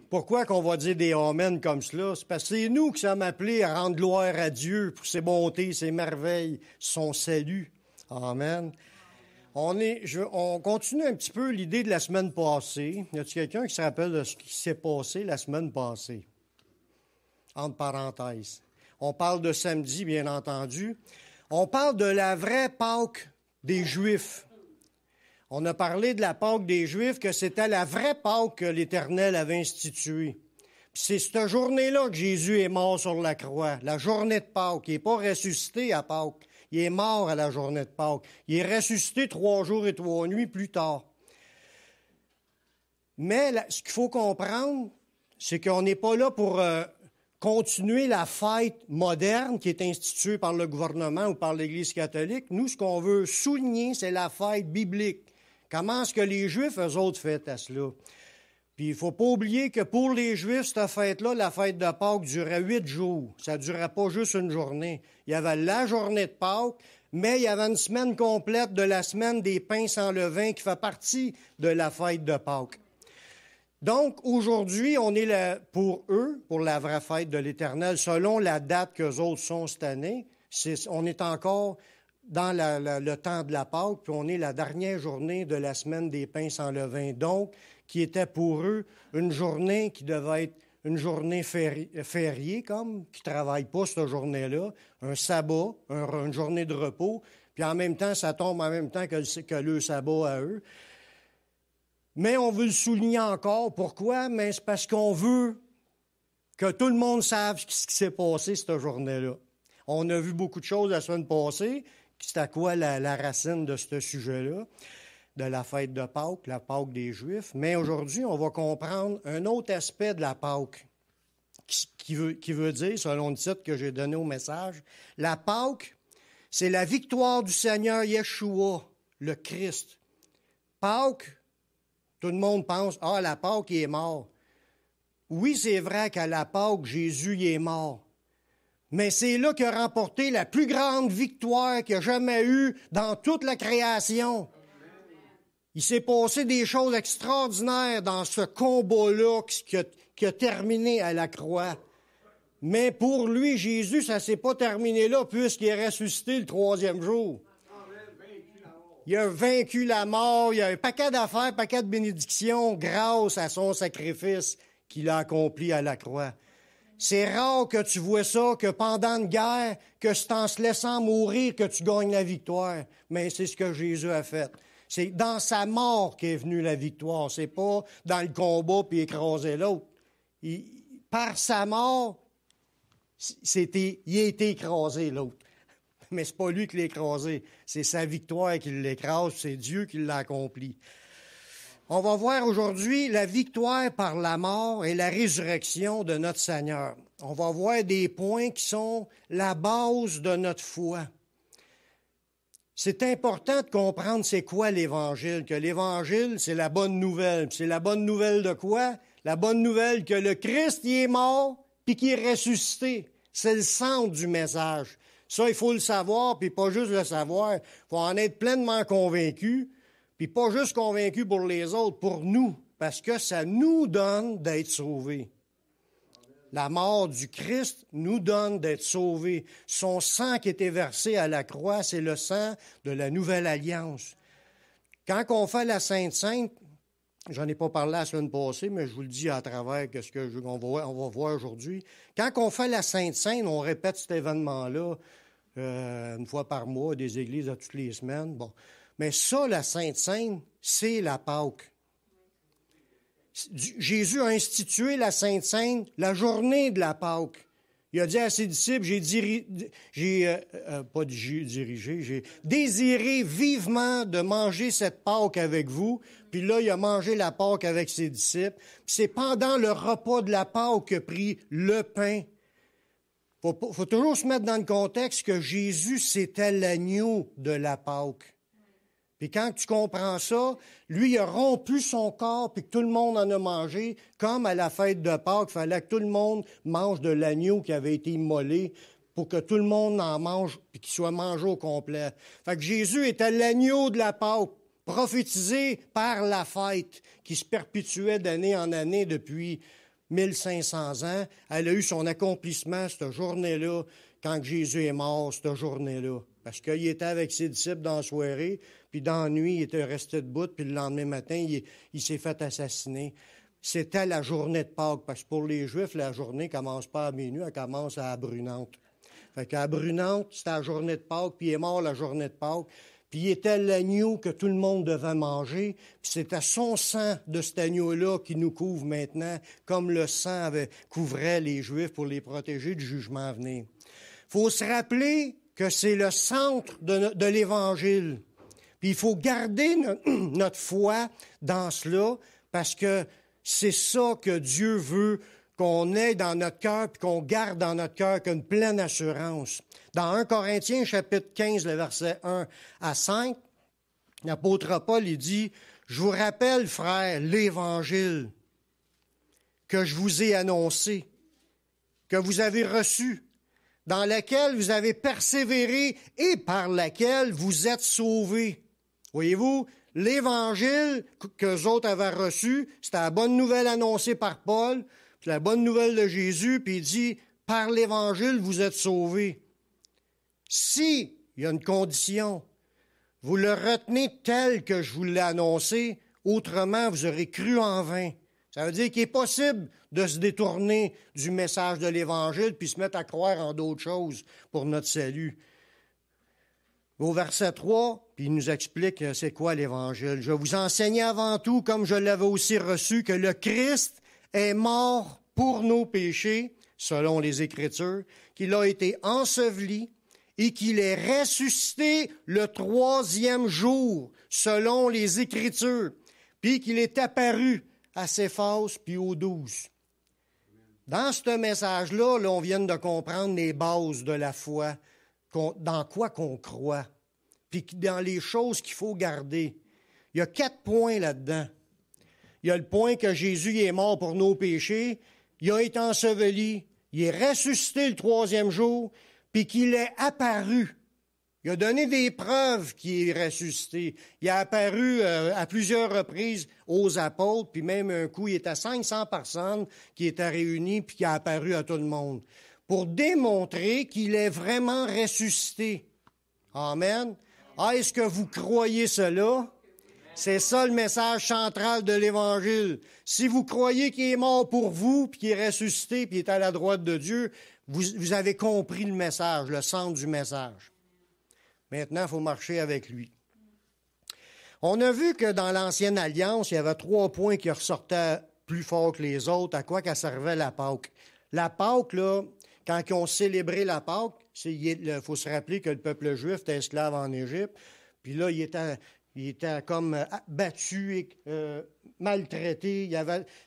Pourquoi qu'on va dire des amen comme cela? C'est parce que c'est nous qui sommes appelés à rendre gloire à Dieu pour ses bontés, ses merveilles, son salut. Amen. On continue un petit peu l'idée de la semaine passée. Y a-t-il quelqu'un qui se rappelle de ce qui s'est passé la semaine passée? Entre parenthèses. On parle de samedi, bien entendu. On parle de la vraie Pâque des Juifs. On a parlé de la Pâque des Juifs, que c'était la vraie Pâque que l'Éternel avait instituée. Puis c'est cette journée-là que Jésus est mort sur la croix, la journée de Pâques. Il n'est pas ressuscité à Pâques. Il est mort à la journée de Pâques. Il est ressuscité 3 jours et 3 nuits plus tard. Mais ce qu'il faut comprendre, c'est qu'on n'est pas là pour continuer la fête moderne qui est instituée par le gouvernement ou par l'Église catholique. Nous, ce qu'on veut souligner, c'est la fête biblique. Comment est-ce que les Juifs, eux autres, fêtaient cela? Puis il ne faut pas oublier que pour les Juifs, cette fête-là, la fête de Pâques, durait 8 jours. Ça ne durait pas juste une journée. Il y avait la journée de Pâques, mais il y avait une semaine complète de la semaine des pains sans levain qui fait partie de la fête de Pâques. Donc, aujourd'hui, on est là pour eux, pour la vraie fête de l'Éternel, selon la date qu'eux autres sont cette année. On est encore dans le temps de la Pâque, puis on est la dernière journée de la semaine des pains sans levain. Donc, qui était pour eux une journée qui devait être une journée fériée, comme, qui ne travaillent pas cette journée-là, un sabbat, une journée de repos, puis en même temps, ça tombe en même temps que le sabbat à eux. Mais on veut le souligner encore. Pourquoi? Mais c'est parce qu'on veut que tout le monde sache ce qui s'est passé cette journée-là. On a vu beaucoup de choses la semaine passée. C'est à quoi la racine de ce sujet-là, de la fête de Pâques, la Pâque des Juifs. Mais aujourd'hui, on va comprendre un autre aspect de la Pâque qui veut dire, selon le titre que j'ai donné au message, la Pâque, c'est la victoire du Seigneur Yeshua, le Christ. Pâques, tout le monde pense, la Pâque, il est mort. Oui, c'est vrai qu'à la Pâque, Jésus, il est mort. Mais c'est là qu'il a remporté la plus grande victoire qu'il y a jamais eu dans toute la création. Il s'est passé des choses extraordinaires dans ce combat-là qui a terminé à la croix. Mais pour lui, Jésus, ça ne s'est pas terminé là puisqu'il est ressuscité le 3e jour. Il a vaincu la mort, il y a un paquet d'affaires, un paquet de bénédictions grâce à son sacrifice qu'il a accompli à la croix. C'est rare que tu vois ça, que pendant une guerre, que c'est en se laissant mourir que tu gagnes la victoire. Mais c'est ce que Jésus a fait. C'est dans sa mort qu'est venue la victoire. C'est pas dans le combat puis écraser l'autre. Par sa mort, il a été écrasé, l'autre. Mais c'est pas lui qui l'a écrasé. C'est sa victoire qui l'écrase. C'est Dieu qui l'a accompli. On va voir aujourd'hui la victoire par la mort et la résurrection de notre Seigneur. On va voir des points qui sont la base de notre foi. C'est important de comprendre c'est quoi l'Évangile, que l'Évangile, c'est la bonne nouvelle. C'est la bonne nouvelle de quoi? La bonne nouvelle que le Christ y est mort puis qu'il est ressuscité. C'est le centre du message. Ça, il faut le savoir, puis pas juste le savoir. Il faut en être pleinement convaincu. Puis pas juste convaincu pour les autres, pour nous, parce que ça nous donne d'être sauvés. La mort du Christ nous donne d'être sauvés. Son sang qui était versé à la croix, c'est le sang de la nouvelle alliance. Quand on fait la Sainte-Sainte, j'en ai pas parlé la semaine passée, mais je vous le dis à travers on va voir aujourd'hui. Quand on fait la Sainte-Sainte, on répète cet événement-là une fois par mois, des églises à toutes les semaines. Bon. Mais ça, la Sainte-Sainte, c'est la Pâque. Jésus a institué la Sainte-Sainte la journée de la Pâque. Il a dit à ses disciples, j'ai désiré vivement de manger cette Pâque avec vous. Puis là, il a mangé la Pâque avec ses disciples. Puis c'est pendant le repas de la Pâque qu'il a pris le pain. Faut toujours se mettre dans le contexte que Jésus, c'était l'agneau de la Pâque. Puis quand tu comprends ça, lui, il a rompu son corps, puis que tout le monde en a mangé, comme à la fête de Pâques, il fallait que tout le monde mange de l'agneau qui avait été immolé pour que tout le monde en mange, puis qu'il soit mangé au complet. Fait que Jésus était l'agneau de la Pâque, prophétisé par la fête, qui se perpétuait d'année en année depuis 1500 ans. Elle a eu son accomplissement cette journée-là, quand Jésus est mort, cette journée-là. Parce qu'il était avec ses disciples dans la soirée, puis dans la nuit, il était resté debout, puis le lendemain matin, il s'est fait assassiner. C'était la journée de Pâques, parce que pour les Juifs, la journée ne commence pas à minuit, elle commence à brunante. Fait qu'à brunante, c'était la journée de Pâques, puis il est mort la journée de Pâques. Puis il était l'agneau que tout le monde devait manger. Puis c'était son sang de cet agneau-là qui nous couvre maintenant, comme le sang couvrait les Juifs pour les protéger du jugement à venir. Il faut se rappeler que c'est le centre de l'Évangile. Puis il faut garder notre foi dans cela, parce que c'est ça que Dieu veut qu'on ait dans notre cœur, puis qu'on garde dans notre cœur qu'une pleine assurance. Dans 1 Corinthiens, chapitre 15, le verset 1 à 5, l'apôtre Paul, il dit, « Je vous rappelle, frères, l'Évangile que je vous ai annoncé, que vous avez reçu, dans laquelle vous avez persévéré et par laquelle vous êtes sauvés. » Voyez-vous, l'Évangile qu'eux autres avaient reçu, c'était la bonne nouvelle annoncée par Paul, c'est la bonne nouvelle de Jésus, puis il dit, « Par l'Évangile, vous êtes sauvés. » Si, il y a une condition, vous le retenez tel que je vous l'ai annoncé, autrement vous aurez cru en vain. Ça veut dire qu'il est possible de se détourner du message de l'Évangile puis se mettre à croire en d'autres choses pour notre salut. Au verset 3, puis il nous explique c'est quoi l'Évangile. « Je vous enseignais avant tout, comme je l'avais aussi reçu, que le Christ est mort pour nos péchés, selon les Écritures, qu'il a été enseveli, et qu'il est ressuscité le 3e jour, selon les Écritures, puis qu'il est apparu à Céphas puis aux 12. Dans ce message-là, on vient de comprendre les bases de la foi, dans quoi qu'on croit, puis dans les choses qu'il faut garder. Il y a 4 points là-dedans. Il y a le point que Jésus est mort pour nos péchés, il a été enseveli, il est ressuscité le 3e jour, puis qu'il est apparu. Il a donné des preuves qu'il est ressuscité. Il a apparu à plusieurs reprises aux apôtres, puis même un coup, il était à 500 personnes qui étaient réunies, puis qui a apparu à tout le monde, pour démontrer qu'il est vraiment ressuscité. Amen. Ah, est-ce que vous croyez cela? C'est ça le message central de l'Évangile. Si vous croyez qu'il est mort pour vous, puis qu'il est ressuscité, puis qu'il est à la droite de Dieu, vous avez compris le message, le centre du message. Maintenant, il faut marcher avec lui. On a vu que dans l'Ancienne Alliance, il y avait 3 points qui ressortaient plus fort que les autres, à quoi qu'elle servait la Pâque. La Pâque, là, quand ils ont célébré la Pâque, il faut se rappeler que le peuple juif était esclave en Égypte, puis là, il était comme battu, maltraité.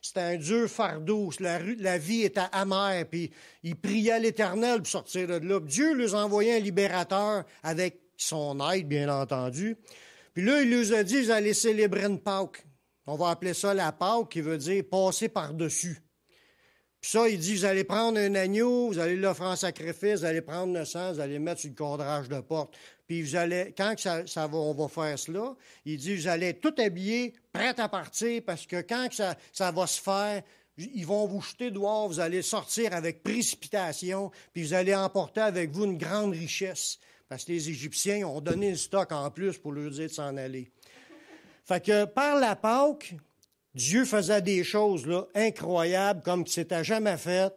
C'était un dur fardeau. La vie était amère. Puis il priait à l'Éternel pour sortir de là. Dieu leur envoyait un libérateur avec son aide, bien entendu. Puis là, il leur a dit, vous allez célébrer une Pâque. On va appeler ça la Pâque, qui veut dire passer par-dessus. Puis ça, il dit, vous allez prendre un agneau, vous allez l'offrir en sacrifice, vous allez prendre le sang, vous allez le mettre sur le cadrage de porte. Puis vous allez, quand on va faire cela, il dit, vous allez être tout habillés, prêts à partir, parce que quand ça va se faire, ils vont vous jeter dehors, vous allez sortir avec précipitation, puis vous allez emporter avec vous une grande richesse. Parce que les Égyptiens ont donné le stock en plus pour leur dire de s'en aller. Fait que par la Pâque, Dieu faisait des choses là, incroyables, comme c'était jamais fait.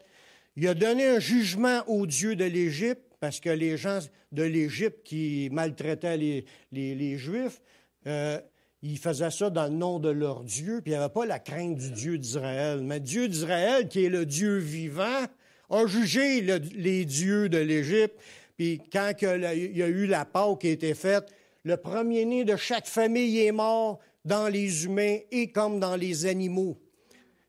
Il a donné un jugement aux dieux de l'Égypte, parce que les gens de l'Égypte qui maltraitaient les Juifs, ils faisaient ça dans le nom de leur Dieu, puis il n'y avait pas la crainte du Dieu d'Israël. Mais Dieu d'Israël, qui est le Dieu vivant, a jugé les dieux de l'Égypte. Puis quand il y a eu la Pâque qui a été faite, le premier-né de chaque famille est mort dans les humains et comme dans les animaux.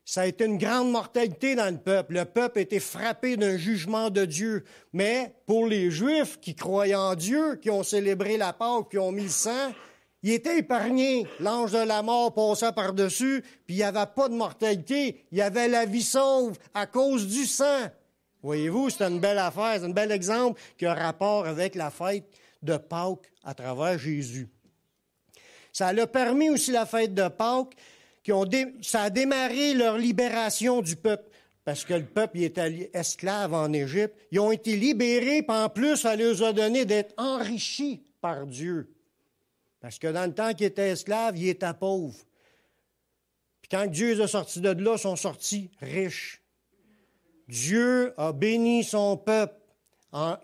Ça a été une grande mortalité dans le peuple. Le peuple a été frappé d'un jugement de Dieu. Mais pour les Juifs qui croyaient en Dieu, qui ont célébré la Pâque, qui ont mis le sang, ils étaient épargnés. L'ange de la mort passait par-dessus, puis il n'y avait pas de mortalité. Il y avait la vie sauve à cause du sang. Voyez-vous, c'est une belle affaire, c'est un bel exemple qui a rapport avec la fête de Pâques à travers Jésus. Ça a permis aussi la fête de Pâques, ça a démarré leur libération du peuple. parce que le peuple il était esclave en Égypte. Ils ont été libérés, puis en plus, ça leur a donné d'être enrichis par Dieu. Parce que dans le temps qu'ils étaient esclaves, ils étaient pauvres. Puis quand Dieu les a sortis de là, ils sont sortis riches. Dieu a béni son peuple,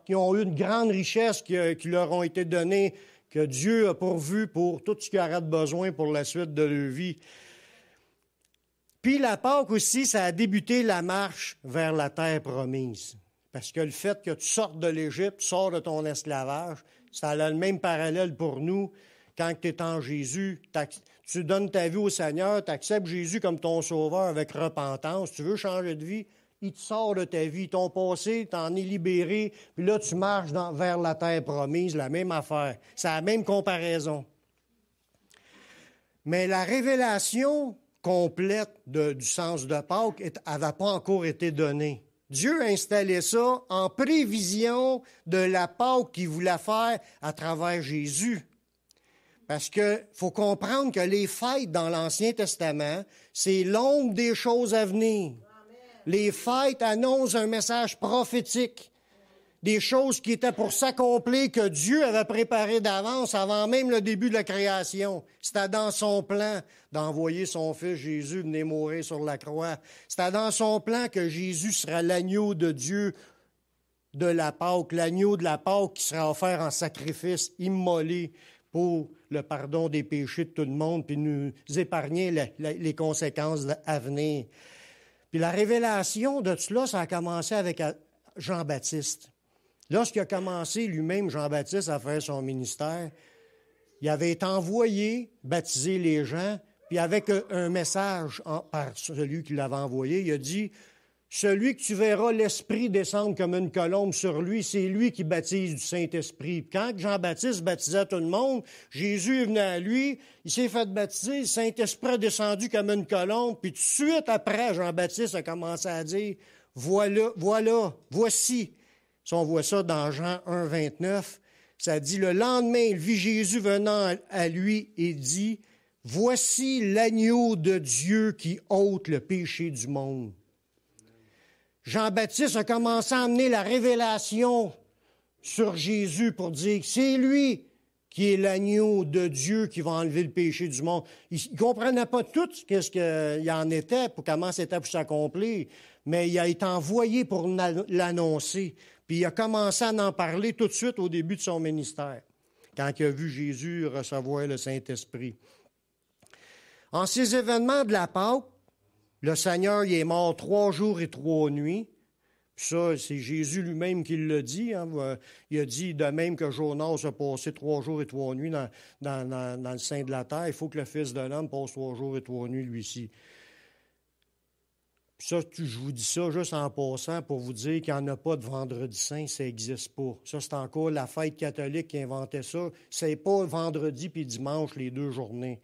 qui ont eu une grande richesse qui leur ont été données, que Dieu a pourvu pour tout ce qu'ils auraient besoin pour la suite de leur vie. Puis la Pâque aussi, ça a débuté la marche vers la terre promise. Parce que le fait que tu sortes de l'Égypte, tu sors de ton esclavage, ça a le même parallèle pour nous. Quand tu es en Jésus, tu donnes ta vie au Seigneur, tu acceptes Jésus comme ton sauveur avec repentance. Tu veux changer de vie, il te sort de ta vie. Ton passé, tu en es libéré, puis là, tu marches vers la terre promise, la même affaire. C'est la même comparaison. Mais la révélation complète du sens de Pâques n'avait pas encore été donnée. Dieu a installé ça en prévision de la Pâque qu'il voulait faire à travers Jésus. Parce qu'il faut comprendre que les fêtes dans l'Ancien Testament, c'est l'ombre des choses à venir. Les fêtes annoncent un message prophétique. Des choses qui étaient pour s'accomplir, que Dieu avait préparées d'avance avant même le début de la création. C'était dans son plan d'envoyer son Fils Jésus venir mourir sur la croix. C'était dans son plan que Jésus sera l'agneau de Dieu de la Pâque, l'agneau de la Pâque qui sera offert en sacrifice immolé pour le pardon des péchés de tout le monde, puis nous épargner les conséquences à venir. Puis la révélation de cela, ça a commencé avec Jean-Baptiste. Lorsqu'il a commencé lui-même, Jean-Baptiste, à faire son ministère, il avait été envoyé baptiser les gens, puis avec un message par celui qui l'avait envoyé, il a dit « Celui que tu verras l'Esprit descendre comme une colombe sur lui, c'est lui qui baptise du Saint-Esprit. » Quand Jean-Baptiste baptisait tout le monde, Jésus est venu à lui, il s'est fait baptiser, le Saint-Esprit a descendu comme une colombe, puis tout de suite après, Jean-Baptiste a commencé à dire « Voici. » Si on voit ça dans Jean 1, 29, ça dit « Le lendemain, il vit Jésus venant à lui et dit « Voici l'agneau de Dieu qui ôte le péché du monde. » Jean-Baptiste a commencé à amener la révélation sur Jésus pour dire que c'est lui qui est l'agneau de Dieu qui va enlever le péché du monde. Il ne comprenait pas tout ce qu'il en était, pour comment c'était pour s'accomplir, mais il a été envoyé pour l'annoncer. Puis il a commencé à en parler tout de suite au début de son ministère, quand il a vu Jésus recevoir le Saint-Esprit. En ces événements de la Pâque, le Seigneur il est mort 3 jours et 3 nuits. Puis ça, c'est Jésus lui-même qui l'a dit. Hein. Il a dit, de même que Jonas a passé 3 jours et 3 nuits dans le sein de la terre, il faut que le Fils de l'homme passe 3 jours et 3 nuits lui-ci. Ça, je vous dis ça juste en passant pour vous dire qu'il n'y en a pas de vendredi saint, ça n'existe pas. Ça, c'est encore la fête catholique qui inventait ça. C'est pas vendredi puis dimanche, les 2 journées.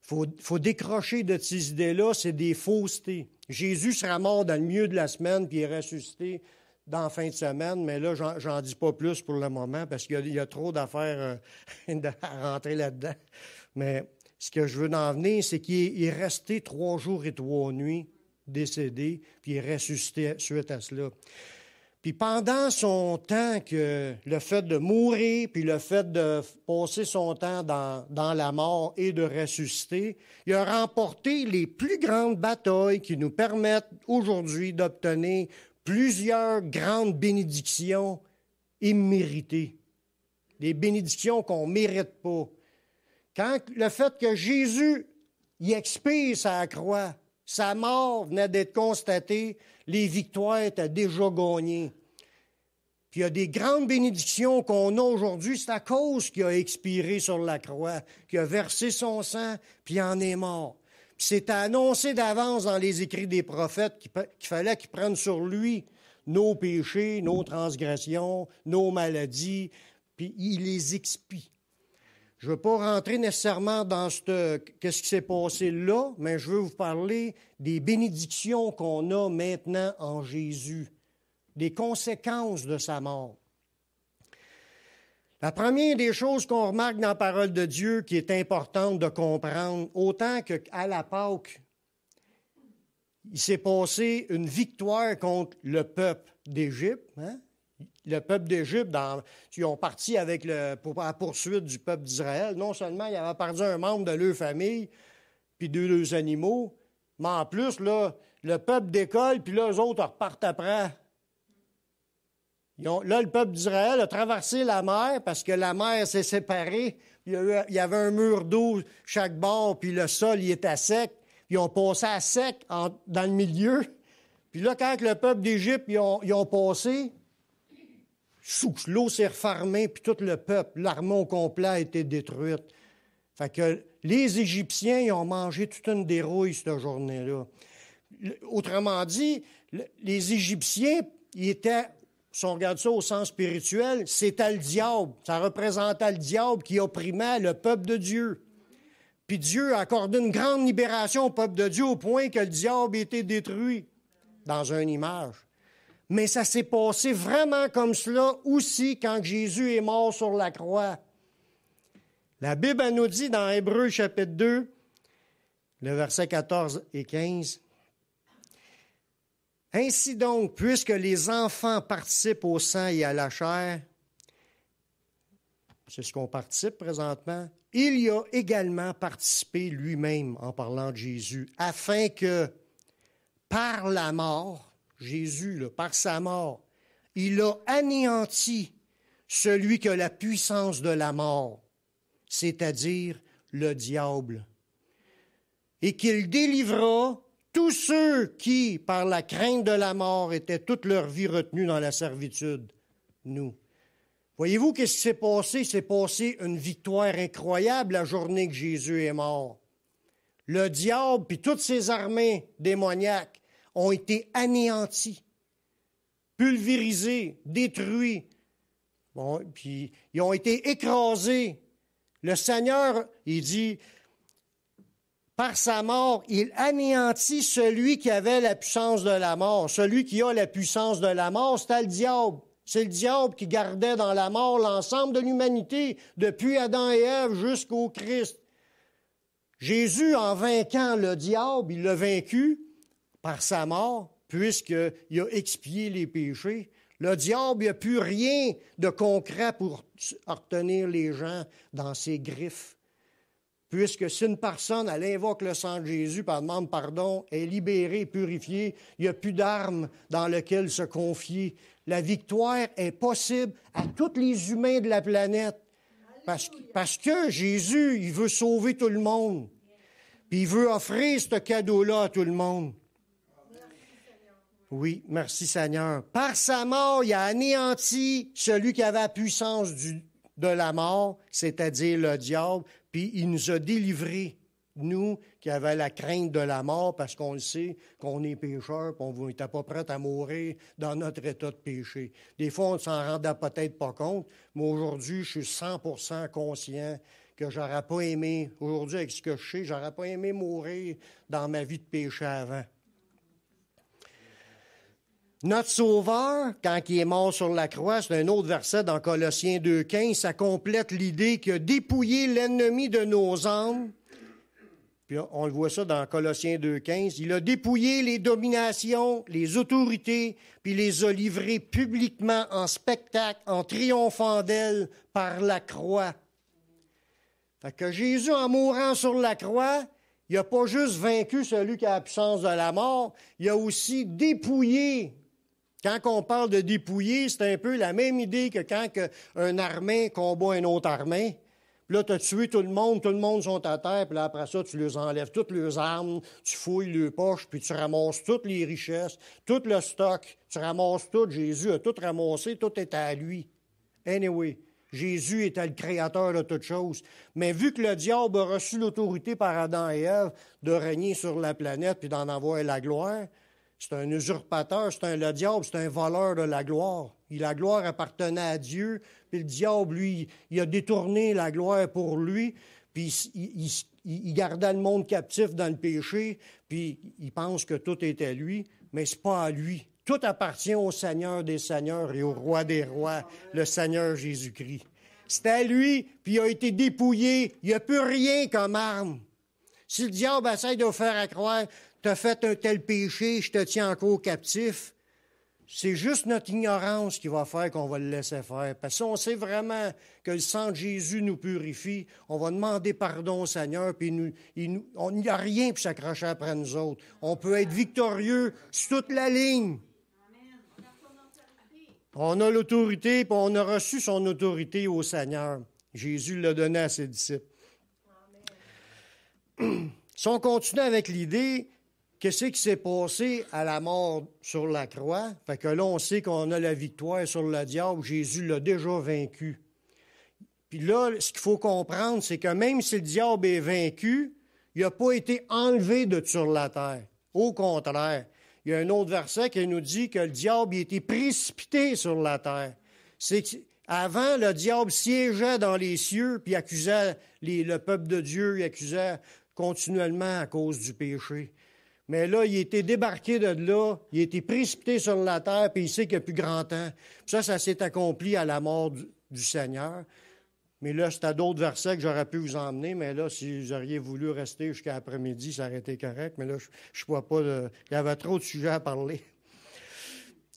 Faut décrocher de ces idées-là, c'est des faussetés. Jésus sera mort dans le milieu de la semaine puis il est ressuscité dans la fin de semaine, mais là, j'en dis pas plus pour le moment parce qu'il y a trop d'affaires à rentrer là-dedans. Mais ce que je veux en venir, c'est qu'il est resté 3 jours et 3 nuits décédé, puis il est ressuscité suite à cela. Puis pendant son temps, que le fait de mourir, puis le fait de passer son temps dans la mort et de ressusciter, il a remporté les plus grandes batailles qui nous permettent aujourd'hui d'obtenir plusieurs grandes bénédictions imméritées. Des bénédictions qu'on ne mérite pas. Quand le fait que Jésus y expire sa croix, sa mort venait d'être constatée, les victoires étaient déjà gagnées. Puis il y a des grandes bénédictions qu'on a aujourd'hui, c'est à cause qu'il a expiré sur la croix, qu'il a versé son sang, puis il en est mort. Puis c'était annoncé d'avance dans les écrits des prophètes qu'il fallait qu'il prenne sur lui nos péchés, nos transgressions, nos maladies, puis il les expie. Je ne veux pas rentrer nécessairement dans qu'est-ce qui s'est passé là, mais je veux vous parler des bénédictions qu'on a maintenant en Jésus, des conséquences de sa mort. La première des choses qu'on remarque dans la parole de Dieu qui est importante de comprendre, autant qu'à la Pâque, il s'est passé une victoire contre le peuple d'Égypte. Hein? Le peuple d'Égypte, ils ont parti avec pour la poursuite du peuple d'Israël. Non seulement ils avaient perdu un membre de leur famille, puis deux animaux, mais en plus, là, le peuple décolle, puis là, eux autres repartent après. Là, le peuple d'Israël a traversé la mer parce que la mer s'est séparée. Il y avait un mur d'eau chaque bord, puis le sol, il était sec. Ils ont passé à sec dans le milieu. Puis là, quand le peuple d'Égypte, ils ont passé, l'eau s'est refermée, puis tout le peuple, l'armée au complet a été détruite. Fait que les Égyptiens, ils ont mangé toute une dérouille cette journée-là. Autrement dit, les Égyptiens, ils étaient, si on regarde ça au sens spirituel, c'était le diable. Ça représentait le diable qui opprimait le peuple de Dieu. Puis Dieu a accordé une grande libération au peuple de Dieu au point que le diable a été détruit dans une image. Mais ça s'est passé vraiment comme cela aussi quand Jésus est mort sur la croix. La Bible elle nous dit dans Hébreux chapitre 2, le verset 14 et 15, « Ainsi donc, puisque les enfants participent au sang et à la chair, c'est ce qu'on participe présentement, il y a également participé lui-même en parlant de Jésus, afin que par la mort, Jésus, là, par sa mort, il a anéanti celui qui a la puissance de la mort, c'est-à-dire le diable, et qu'il délivra tous ceux qui, par la crainte de la mort, étaient toute leur vie retenus dans la servitude, nous. Voyez-vous qu'est-ce qui s'est passé? Il s'est passé une victoire incroyable la journée que Jésus est mort. Le diable puis toutes ses armées démoniaques ont été anéantis, pulvérisés, détruits. Bon, puis ils ont été écrasés. Le Seigneur, il dit, par sa mort, il anéantit celui qui avait la puissance de la mort. Celui qui a la puissance de la mort, c'était le diable. C'est le diable qui gardait dans la mort l'ensemble de l'humanité, depuis Adam et Ève jusqu'au Christ. Jésus, en vainquant le diable, il l'a vaincu par sa mort, puisqu'il a expié les péchés. Le diable n'a plus rien de concret pour retenir les gens dans ses griffes. Puisque si une personne, elle invoque le sang de Jésus, elle demande pardon, elle est libérée, purifiée, il n'y a plus d'armes dans lesquelles se confier. La victoire est possible à tous les humains de la planète. Parce que Jésus, il veut sauver tout le monde. Puis il veut offrir ce cadeau-là à tout le monde. Oui, merci Seigneur. Par sa mort, il a anéanti celui qui avait la puissance de la mort, c'est-à-dire le diable, puis il nous a délivrés, nous qui avons la crainte de la mort, parce qu'on le sait qu'on est pécheurs, puis on n'était pas prêts à mourir dans notre état de péché. Des fois, on ne s'en rendait peut-être pas compte, mais aujourd'hui, je suis 100% conscient que j'aurais pas aimé, aujourd'hui avec ce que je sais, j'aurais pas aimé mourir dans ma vie de péché avant. Notre Sauveur, quand il est mort sur la croix, c'est un autre verset dans Colossiens 2,15, ça complète l'idée qu'il a dépouillé l'ennemi de nos âmes. Puis on le voit ça dans Colossiens 2,15. Il a dépouillé les dominations, les autorités, puis les a livrées publiquement en spectacle, en triomphant d'elles par la croix. Fait que Jésus, en mourant sur la croix, il n'a pas juste vaincu celui qui a la puissance de la mort, il a aussi dépouillé. Quand on parle de dépouiller, c'est un peu la même idée que quand un armée combat un autre armée. Puis là, tu as tué tout le monde sont à terre, puis là, après ça, tu leur enlèves toutes leurs armes, tu fouilles leurs poches, puis tu ramasses toutes les richesses, tout le stock, tu ramasses tout. Jésus a tout ramassé, tout était à lui. Anyway, Jésus était le créateur de toutes choses. Mais vu que le diable a reçu l'autorité par Adam et Ève de régner sur la planète puis d'en avoir la gloire, c'est un usurpateur, le diable, c'est un voleur de la gloire. La gloire appartenait à Dieu, puis le diable, lui, il a détourné la gloire pour lui, puis il gardait le monde captif dans le péché, puis il pense que tout est à lui, mais c'est pas à lui. Tout appartient au Seigneur des Seigneurs et au Roi des Rois, le Seigneur Jésus-Christ. C'est à lui, puis il a été dépouillé, il n'y a plus rien comme arme. Si le diable essaie de vous faire croire, tu as fait un tel péché, je te tiens encore captif. C'est juste notre ignorance qui va faire qu'on va le laisser faire. Parce que si on sait vraiment que le sang de Jésus nous purifie, on va demander pardon au Seigneur, puis il n'y a rien pour s'accrocher après nous autres. On peut être victorieux sur toute la ligne. On a l'autorité, puis on a reçu son autorité au Seigneur. Jésus l'a donné à ses disciples. Si on continue avec l'idée, qu'est-ce qui s'est passé à la mort sur la croix? Fait que là, on sait qu'on a la victoire sur le diable. Jésus l'a déjà vaincu. Puis là, ce qu'il faut comprendre, c'est que même si le diable est vaincu, il n'a pas été enlevé de sur la terre. Au contraire, il y a un autre verset qui nous dit que le diable a été précipité sur la terre. C'est qu'avant, le diable siégeait dans les cieux, puis accusait le peuple de Dieu, il accusait continuellement à cause du péché. Mais là, il a été débarqué de là, il a été précipité sur la terre, puis il sait qu'il n'y a plus grand temps. Puis ça s'est accompli à la mort du Seigneur. Mais là, c'est à d'autres versets que j'aurais pu vous emmener, mais là, si vous auriez voulu rester jusqu'à l'après-midi, ça aurait été correct. Mais là, je ne vois pas, il y avait trop de sujets à parler.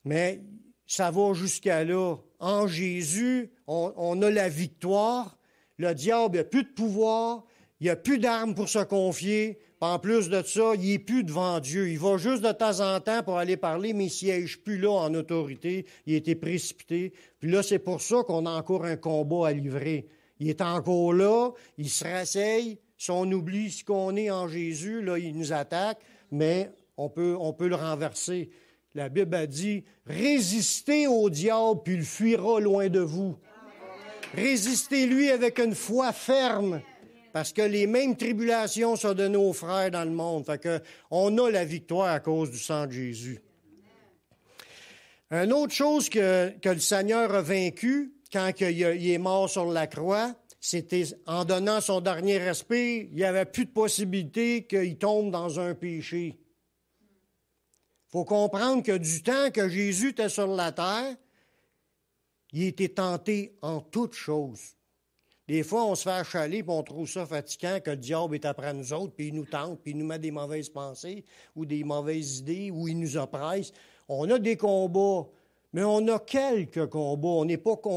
Mais ça va jusqu'à là. En Jésus, on a la victoire. Le diable n'a plus de pouvoir. Il n'y a plus d'armes pour se confier. En plus de ça, il n'est plus devant Dieu. Il va juste de temps en temps pour aller parler, mais il ne siège plus là en autorité. Il a été précipité. Puis là, c'est pour ça qu'on a encore un combat à livrer. Il est encore là, il se rasseye. Si on oublie ce qu'on est en Jésus, là, il nous attaque, mais on peut le renverser. La Bible a dit, résistez au diable, puis il fuira loin de vous. Résistez-lui avec une foi ferme. Parce que les mêmes tribulations sont de nos frères dans le monde. Fait que on a la victoire à cause du sang de Jésus. Une autre chose que le Seigneur a vaincu quand il est mort sur la croix, c'était en donnant son dernier respire, il n'y avait plus de possibilité qu'il tombe dans un péché. Il faut comprendre que du temps que Jésus était sur la terre, il était tenté en toutes choses. Des fois, on se fait achaler et on trouve ça fatigant que le diable est après nous autres, puis il nous tente, puis il nous met des mauvaises pensées ou des mauvaises idées, ou il nous oppresse. On a des combats, mais on a quelques combats.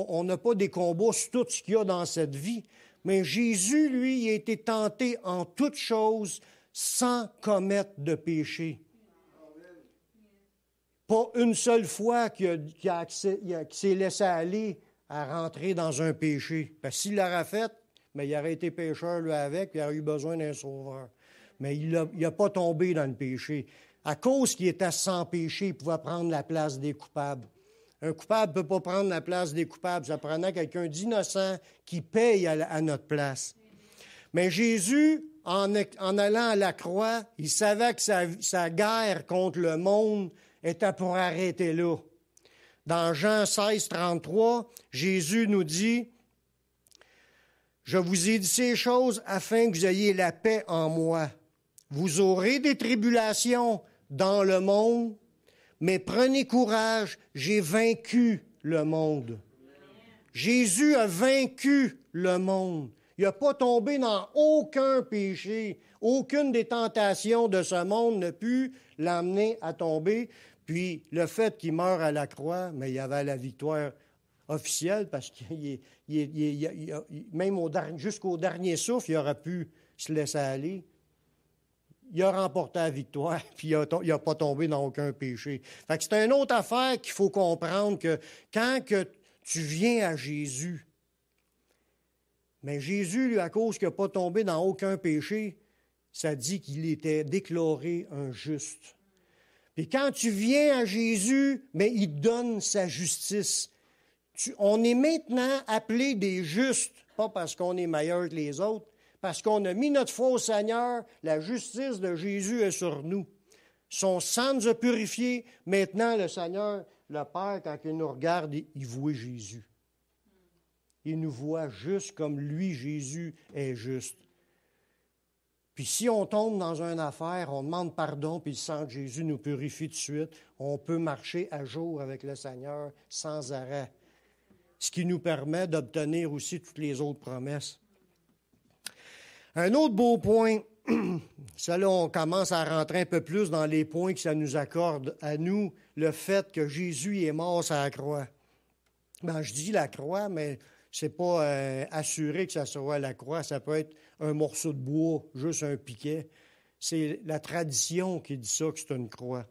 On n'a pas des combats sur tout ce qu'il y a dans cette vie. Mais Jésus, lui, il a été tenté en toutes choses sans commettre de péché. Pas une seule fois qu'il s'est laissé aller à rentrer dans un péché. Parce que s'il l'aurait fait, mais il aurait été pécheur lui avec, puis il aurait eu besoin d'un sauveur. Mais il n'a pas tombé dans le péché. À cause qu'il était sans péché, il pouvait prendre la place des coupables. Un coupable ne peut pas prendre la place des coupables. Ça prenait quelqu'un d'innocent qui paye à notre place. Mais Jésus, en allant à la croix, il savait que sa guerre contre le monde était pour arrêter là. Dans Jean 16, 33, Jésus nous dit, « Je vous ai dit ces choses afin que vous ayez la paix en moi. Vous aurez des tribulations dans le monde, mais prenez courage, j'ai vaincu le monde. » Jésus a vaincu le monde. Il n'a pas tombé dans aucun péché. Aucune des tentations de ce monde n'a pu l'amener à tomber. Puis le fait qu'il meure à la croix, mais il y avait la victoire officielle parce que même jusqu'au dernier souffle, il aurait pu se laisser aller. Il a remporté la victoire, puis il n'a pas tombé dans aucun péché. Fait que c'est une autre affaire qu'il faut comprendre que quand que tu viens à Jésus, mais Jésus, lui, à cause qu'il n'a pas tombé dans aucun péché, ça dit qu'il était déclaré un juste. Puis quand tu viens à Jésus, mais il donne sa justice. On est maintenant appelés des justes, pas parce qu'on est meilleur que les autres, parce qu'on a mis notre foi au Seigneur, la justice de Jésus est sur nous. Son sang nous a purifiés. Maintenant, le Seigneur, le Père, quand il nous regarde, il voit Jésus. Il nous voit juste comme lui, Jésus, est juste. Puis si on tombe dans une affaire, on demande pardon, puis le sang de Jésus nous purifie tout de suite, on peut marcher à jour avec le Seigneur sans arrêt. Ce qui nous permet d'obtenir aussi toutes les autres promesses. Un autre beau point, ça là, on commence à rentrer un peu plus dans les points que ça nous accorde à nous, le fait que Jésus est mort sur la croix. Ben, je dis la croix, mais c'est pas assuré que ça soit la croix. Ça peut être un morceau de bois, juste un piquet. C'est la tradition qui dit ça, que c'est une croix.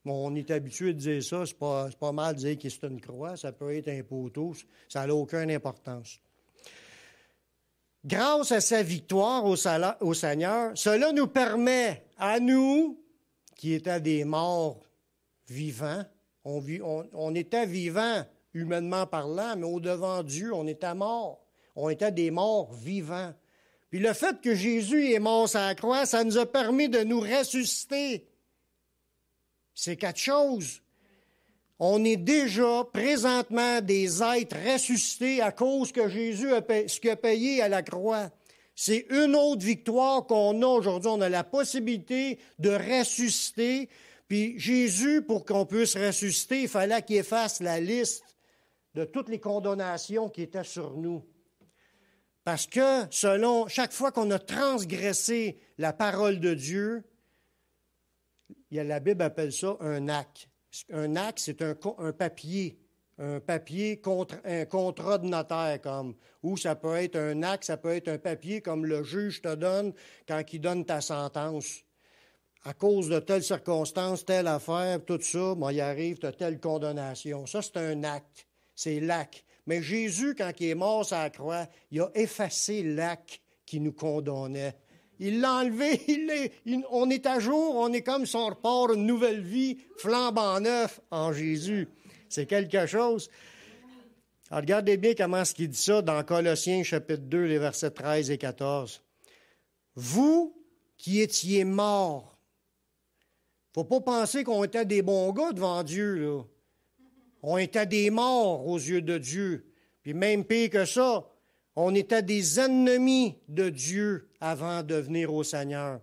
Bon, on est habitué de dire ça, c'est pas mal de dire que c'est une croix. Ça peut être un poteau, ça n'a aucune importance. Grâce à sa victoire au Seigneur, cela nous permet, à nous, qui étaient des morts vivants, on était vivants humainement parlant, mais au-devant de Dieu, on était morts. On était des morts vivants. Puis le fait que Jésus est mort sur la croix, ça nous a permis de nous ressusciter. C'est quelque chose. On est déjà présentement des êtres ressuscités à cause que Jésus ce qu'il a payé à la croix. C'est une autre victoire qu'on a aujourd'hui. On a la possibilité de ressusciter. Puis Jésus, pour qu'on puisse ressusciter, il fallait qu'il efface la liste de toutes les condamnations qui étaient sur nous. Parce que, selon chaque fois qu'on a transgressé la parole de Dieu, la Bible appelle ça un acte. Un acte, c'est un papier. Un papier, un contrat de notaire, ou ça peut être un acte, ça peut être un papier comme le juge te donne quand il donne ta sentence. À cause de telle circonstance, telle affaire, tout ça, il arrive, tu as telle condamnation. Ça, c'est un acte. C'est l'acte. Mais Jésus, quand il est mort sur la croix, il a effacé l'acte qui nous condamnait. Il l'a enlevé, on est à jour, on est comme si on repart une nouvelle vie, flambant neuf en Jésus. C'est quelque chose. Alors, regardez bien comment est-ce qu'il dit ça dans Colossiens chapitre 2, les versets 13 et 14. Vous qui étiez morts, il ne faut pas penser qu'on était des bons gars devant Dieu, là. On était des morts aux yeux de Dieu. Puis même pire que ça, on était des ennemis de Dieu avant de venir au Seigneur.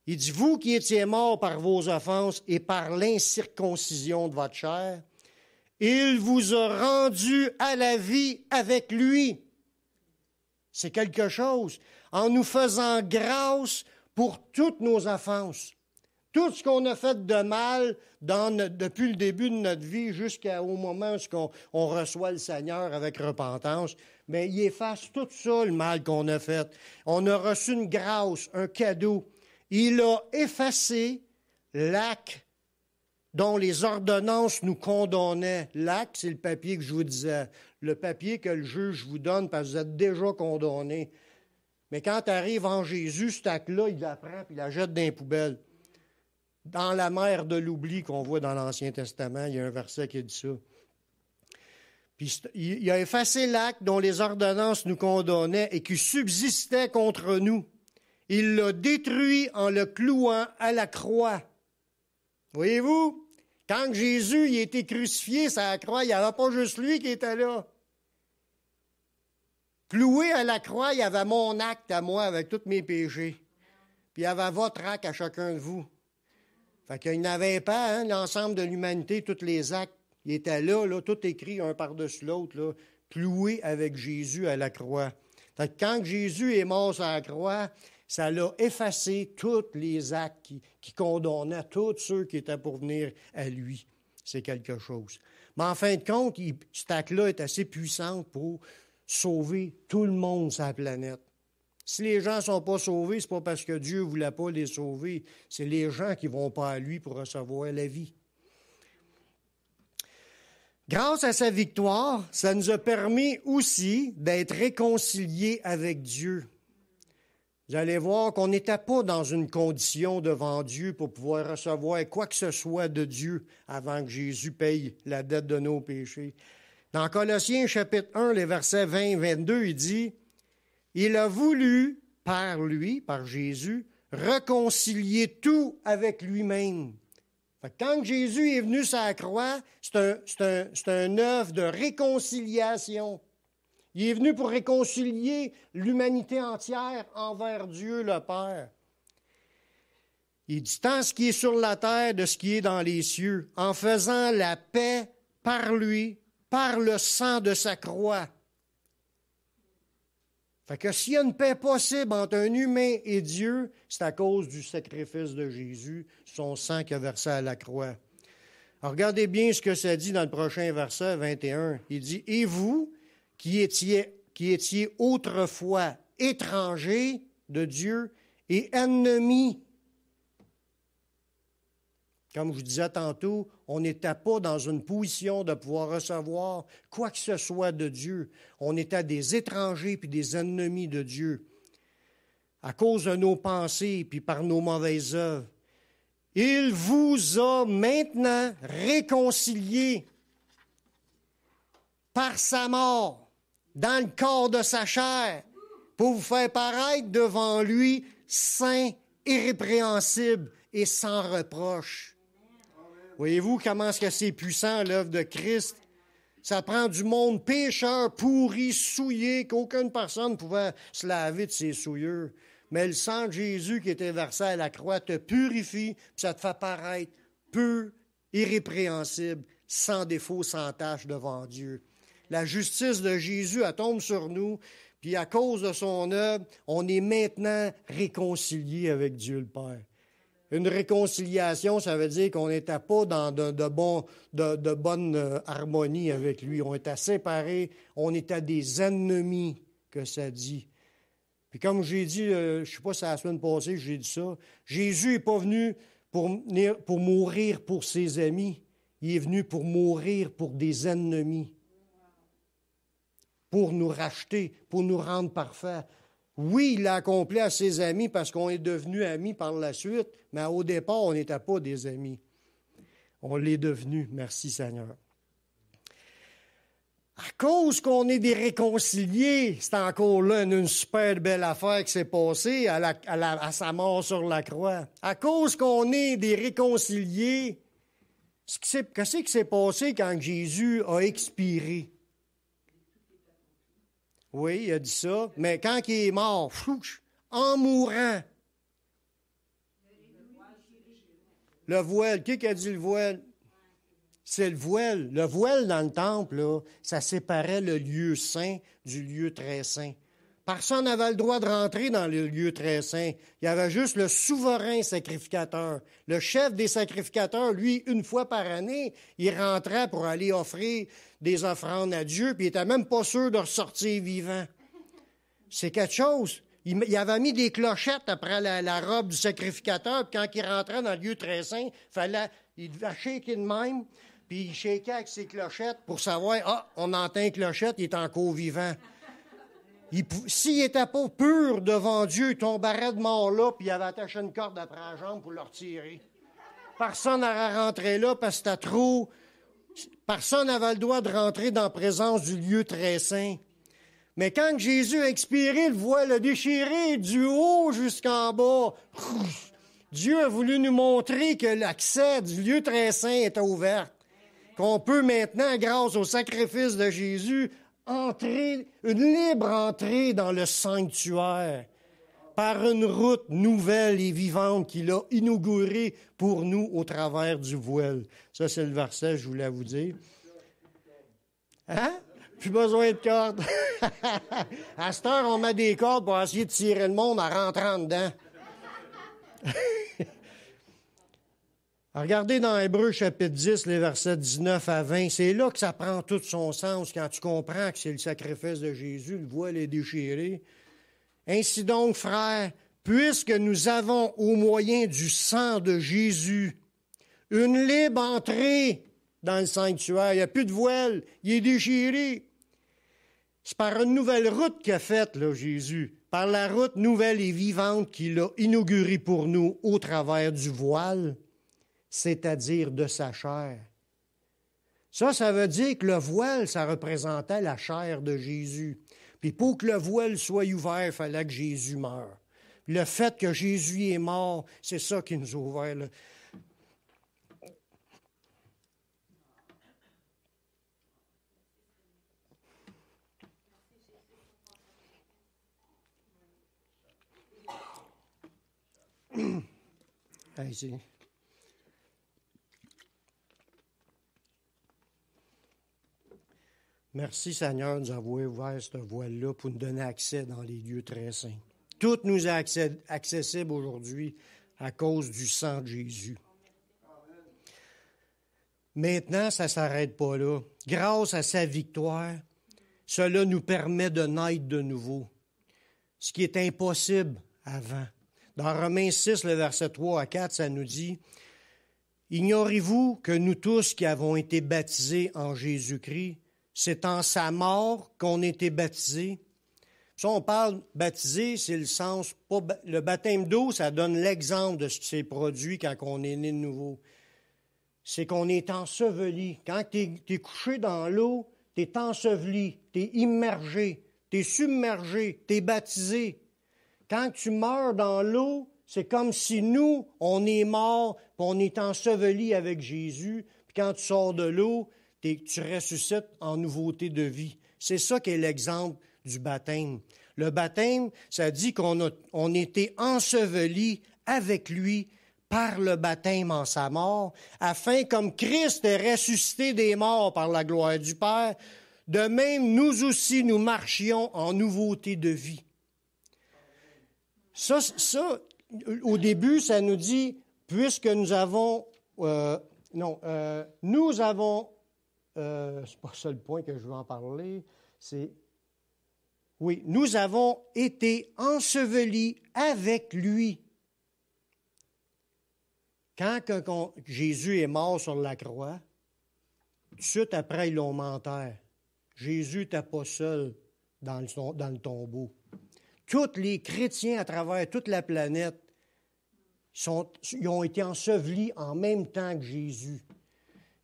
Il dit, vous qui étiez morts par vos offenses et par l'incirconcision de votre chair, il vous a rendus à la vie avec lui. C'est quelque chose. En nous faisant grâce pour toutes nos offenses. Tout ce qu'on a fait de mal depuis le début de notre vie jusqu'au moment où on reçoit le Seigneur avec repentance, mais il efface tout ça, le mal qu'on a fait. On a reçu une grâce, un cadeau. Il a effacé l'acte dont les ordonnances nous condamnaient. L'acte, c'est le papier que je vous disais, le papier que le juge vous donne parce que vous êtes déjà condamné. Mais quand tu arrives en Jésus, cet acte-là, il la prend et il la jette dans les poubelles. Dans la mer de l'oubli qu'on voit dans l'Ancien Testament, il y a un verset qui dit ça. Puis il a effacé l'acte dont les ordonnances nous condamnaient et qui subsistait contre nous. Il l'a détruit en le clouant à la croix. Voyez-vous, quand Jésus il a été crucifié sur la croix, il n'y avait pas juste lui qui était là. Cloué à la croix, il y avait mon acte à moi avec tous mes péchés. Puis il y avait votre acte à chacun de vous. Fait qu'il n'avait pas, l'ensemble de l'humanité, tous les actes. Il était là, tout écrit un par-dessus l'autre, là, cloué avec Jésus à la croix. Fait que quand Jésus est mort sur la croix, ça l'a effacé tous les actes qui condamnaient tous ceux qui étaient pour venir à lui. C'est quelque chose. Mais en fin de compte, cet acte-là est assez puissant pour sauver tout le monde sur la planète. Si les gens ne sont pas sauvés, ce n'est pas parce que Dieu ne voulait pas les sauver. C'est les gens qui ne vont pas à lui pour recevoir la vie. Grâce à sa victoire, ça nous a permis aussi d'être réconciliés avec Dieu. Vous allez voir qu'on n'était pas dans une condition devant Dieu pour pouvoir recevoir quoi que ce soit de Dieu avant que Jésus paye la dette de nos péchés. Dans Colossiens chapitre 1, les versets 20 et 22, il dit « Il a voulu, par lui, par Jésus, réconcilier tout avec lui-même. » Quand Jésus est venu sur la croix, c'est un œuvre de réconciliation. Il est venu pour réconcilier l'humanité entière envers Dieu le Père. Il dit tant ce qui est sur la terre de ce qui est dans les cieux, en faisant la paix par lui, par le sang de sa croix. Fait que s'il y a une paix possible entre un humain et Dieu, c'est à cause du sacrifice de Jésus, son sang qui a versé à la croix. Alors, regardez bien ce que ça dit dans le prochain verset 21. Il dit, « Et vous, qui étiez autrefois étrangers de Dieu et ennemis. » Comme je vous disais tantôt, on n'était pas dans une position de pouvoir recevoir quoi que ce soit de Dieu. On était des étrangers puis des ennemis de Dieu. À cause de nos pensées puis par nos mauvaises œuvres. Il vous a maintenant réconciliés par sa mort, dans le corps de sa chair, pour vous faire paraître devant lui saint, irrépréhensible et sans reproche. Voyez-vous comment est-ce que c'est puissant, l'œuvre de Christ? Ça prend du monde pécheur, pourri, souillé, qu'aucune personne ne pouvait se laver de ses souillures. Mais le sang de Jésus qui était versé à la croix te purifie, puis ça te fait paraître pur, irrépréhensible, sans défaut, sans tache devant Dieu. La justice de Jésus, elle tombe sur nous, puis à cause de son œuvre, on est maintenant réconciliés avec Dieu le Père. Une réconciliation, ça veut dire qu'on n'était pas dans de bonne harmonie avec lui. On était séparés, on était des ennemis, que ça dit. Puis comme j'ai dit, je ne sais pas si c'est la semaine passée que j'ai dit ça, Jésus n'est pas venu pour mourir pour ses amis. Il est venu pour mourir pour des ennemis. Pour nous racheter, pour nous rendre parfaits. Oui, il l'a accompli à ses amis parce qu'on est devenus amis par la suite, mais au départ, on n'était pas des amis. On l'est devenu, merci Seigneur. À cause qu'on est des réconciliés, c'est encore là une super belle affaire qui s'est passée à sa mort sur la croix. À cause qu'on est des réconciliés, qu'est-ce qui s'est passé quand Jésus a expiré? Oui, il a dit ça, mais quand il est mort, en mourant, le voile, qui a dit le voile? C'est le voile. Le voile dans le temple, là, ça séparait le lieu saint du lieu très saint. Personne n'avait le droit de rentrer dans le lieu très saint. Il y avait juste le souverain sacrificateur. Le chef des sacrificateurs, lui, une fois par année, il rentrait pour aller offrir des offrandes à Dieu, puis il n'était même pas sûr de ressortir vivant. C'est quelque chose. Il avait mis des clochettes après la robe du sacrificateur, puis quand il rentrait dans le lieu très saint, il devait shaker de même, puis il shakait avec ses clochettes pour savoir, on entend une clochette, il est encore vivant. S'il n'était pas pur devant Dieu, il tomberait de mort là, puis il avait attaché une corde après la jambe pour le retirer. Personne n'aurait rentré là parce que c'était trop. Personne n'avait le droit de rentrer dans la présence du lieu très saint. Mais quand Jésus a expiré, le voile a déchiré du haut jusqu'en bas. Dieu a voulu nous montrer que l'accès du lieu très saint était ouvert. Qu'on peut maintenant, grâce au sacrifice de Jésus, entrer, une libre entrée dans le sanctuaire par une route nouvelle et vivante qu'il a inaugurée pour nous au travers du voile. Ça, c'est le verset que je voulais vous dire. Hein? Plus besoin de cordes. À cette heure, on met des cordes pour essayer de tirer le monde en rentrant dedans. Regardez dans Hébreux chapitre 10, les versets 19 à 20. C'est là que ça prend tout son sens quand tu comprends que c'est le sacrifice de Jésus, le voile est déchiré. Ainsi donc, frères, puisque nous avons au moyen du sang de Jésus une libre entrée dans le sanctuaire, il n'y a plus de voile, il est déchiré. C'est par une nouvelle route qu'a faite, là, Jésus, par la route nouvelle et vivante qu'il a inaugurée pour nous au travers du voile, c'est-à-dire de sa chair. Ça veut dire que le voile, ça représentait la chair de Jésus. Puis pour que le voile soit ouvert, il fallait que Jésus meure. Le fait que Jésus est mort, c'est ça qui nous a ouvert. Là. Allez-y. Merci Seigneur de nous avoir ouvert cette voie-là pour nous donner accès dans les lieux très saints. Tout nous est accessible aujourd'hui à cause du sang de Jésus. Maintenant, ça ne s'arrête pas là. Grâce à sa victoire, cela nous permet de naître de nouveau, ce qui est impossible avant. Dans Romains 6, le verset 3 à 4, ça nous dit « Ignorez-vous que nous tous qui avons été baptisés en Jésus-Christ, c'est en sa mort qu'on a été baptisés. » Si on parle baptisé, c'est le sens, le baptême d'eau, ça donne l'exemple de ce qui s'est produit quand on est né de nouveau. C'est qu'on est enseveli. Quand tu es couché dans l'eau, tu es enseveli, tu es immergé, tu es submergé, tu es baptisé. Quand tu meurs dans l'eau, c'est comme si nous, on est morts, puis on est enseveli avec Jésus. Puis quand tu sors de l'eau, tu ressuscites en nouveauté de vie. C'est ça qui est l'exemple du baptême. Le baptême, ça dit qu'on a été enseveli avec lui par le baptême en sa mort, afin, comme Christ est ressuscité des morts par la gloire du Père, de même, nous aussi, nous marchions en nouveauté de vie. Ça, au début, ça nous dit, puisque nous avons... nous avons... c'est pas ça le point que je veux en parler, c'est... Oui, nous avons été ensevelis avec lui. Quand Jésus est mort sur la croix, tout de suite après, ils l'ont enterré. Jésus n'était pas seul dans le tombeau. Tous les chrétiens à travers toute la planète, ils ont été ensevelis en même temps que Jésus.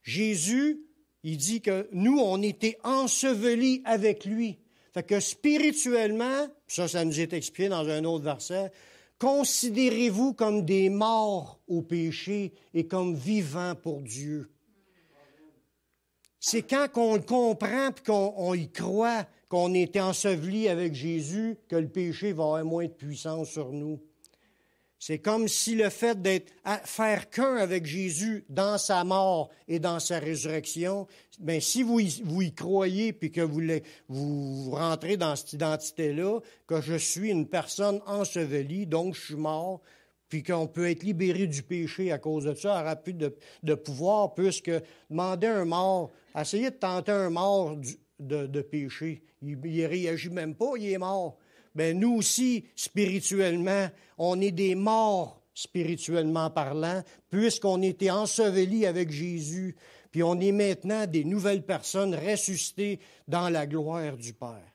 Jésus, il dit que nous, on était ensevelis avec lui. Fait que spirituellement, ça nous est expliqué dans un autre verset, considérez-vous comme des morts au péché et comme vivants pour Dieu. C'est quand on le comprend et qu'on y croit qu'on était enseveli avec Jésus que le péché va avoir moins de puissance sur nous. C'est comme si le fait faire qu'un avec Jésus dans sa mort et dans sa résurrection, bien, si vous y croyez puis que vous rentrez dans cette identité-là, que je suis une personne ensevelie, donc je suis mort, puis qu'on peut être libéré du péché à cause de ça, aura plus de pouvoir, puisque demander un mort, essayer de tenter un mort de péché, il ne réagit même pas, il est mort. Bien, nous aussi, spirituellement, on est des morts spirituellement parlant, puisqu'on était ensevelis avec Jésus, puis on est maintenant des nouvelles personnes ressuscitées dans la gloire du Père.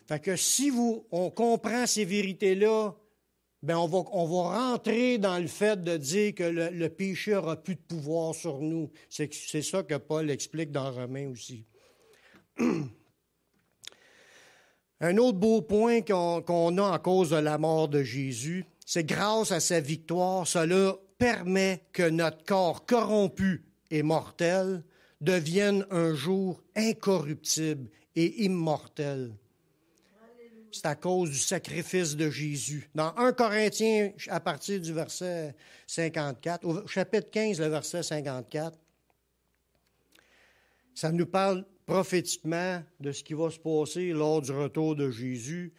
Fait que si on comprend ces vérités-là, bien, on va rentrer dans le fait de dire que le péché n'aura plus de pouvoir sur nous. C'est ça que Paul explique dans Romains aussi. Un autre beau point qu'on a à cause de la mort de Jésus, c'est grâce à sa victoire, cela permet que notre corps corrompu et mortel devienne un jour incorruptible et immortel. C'est à cause du sacrifice de Jésus. Dans 1 Corinthiens, à partir du verset 54, au chapitre 15, le verset 54, ça nous parle prophétiquement de ce qui va se passer lors du retour de Jésus.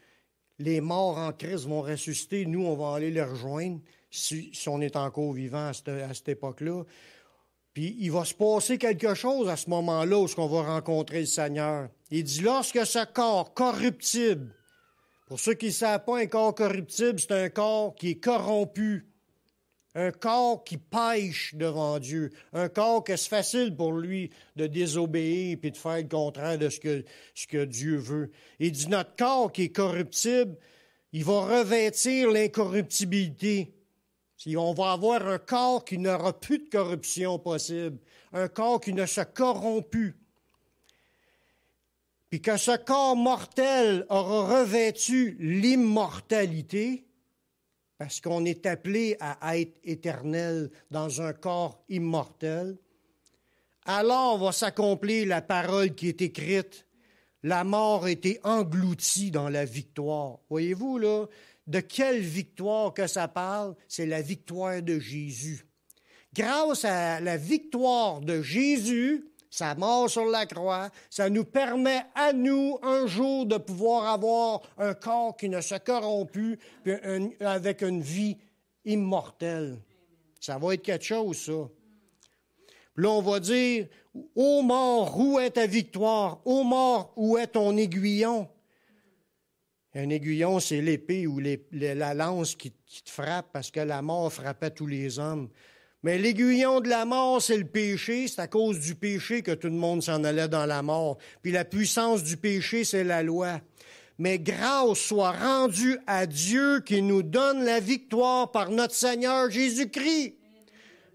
Les morts en Christ vont ressusciter. Nous, on va aller les rejoindre si on est encore vivant à cette époque-là. Puis, il va se passer quelque chose à ce moment-là où on va rencontrer le Seigneur. Il dit, lorsque ce corps corruptible, pour ceux qui ne savent pas, un corps corruptible, c'est un corps qui est corrompu. Un corps qui pêche devant Dieu. Un corps que c'est facile pour lui de désobéir et de faire le contraire de ce que Dieu veut. Il dit, notre corps qui est corruptible, il va revêtir l'incorruptibilité. On va avoir un corps qui n'aura plus de corruption possible. Un corps qui ne se corrompt plus. Puis que ce corps mortel aura revêtu l'immortalité, parce qu'on est appelé à être éternel dans un corps immortel, alors va s'accomplir la parole qui est écrite. La mort a été engloutie dans la victoire. Voyez-vous, là, de quelle victoire que ça parle? C'est la victoire de Jésus. Grâce à la victoire de Jésus, sa mort sur la croix, ça nous permet à nous, un jour, de pouvoir avoir un corps qui ne se corrompt plus, puis avec une vie immortelle. Ça va être quelque chose, ça. Puis là, on va dire, « Ô mort, où est ta victoire? Ô mort, où est ton aiguillon? » Un aiguillon, c'est l'épée ou la lance qui te frappe, parce que la mort frappait tous les hommes. Mais l'aiguillon de la mort, c'est le péché. C'est à cause du péché que tout le monde s'en allait dans la mort. Puis la puissance du péché, c'est la loi. Mais grâce soit rendue à Dieu qui nous donne la victoire par notre Seigneur Jésus-Christ.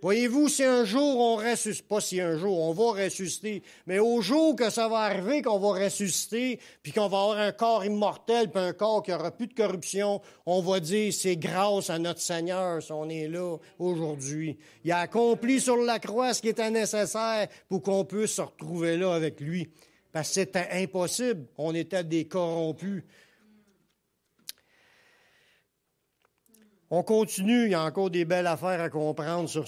Voyez-vous, si un jour on ressuscite, pas si un jour on va ressusciter, mais au jour que ça va arriver, qu'on va ressusciter, puis qu'on va avoir un corps immortel, puis un corps qui n'aura plus de corruption, on va dire c'est grâce à notre Seigneur si on est là aujourd'hui. Il a accompli sur la croix ce qui était nécessaire pour qu'on puisse se retrouver là avec lui. Parce que c'était impossible, on était des corrompus. On continue, il y a encore des belles affaires à comprendre sur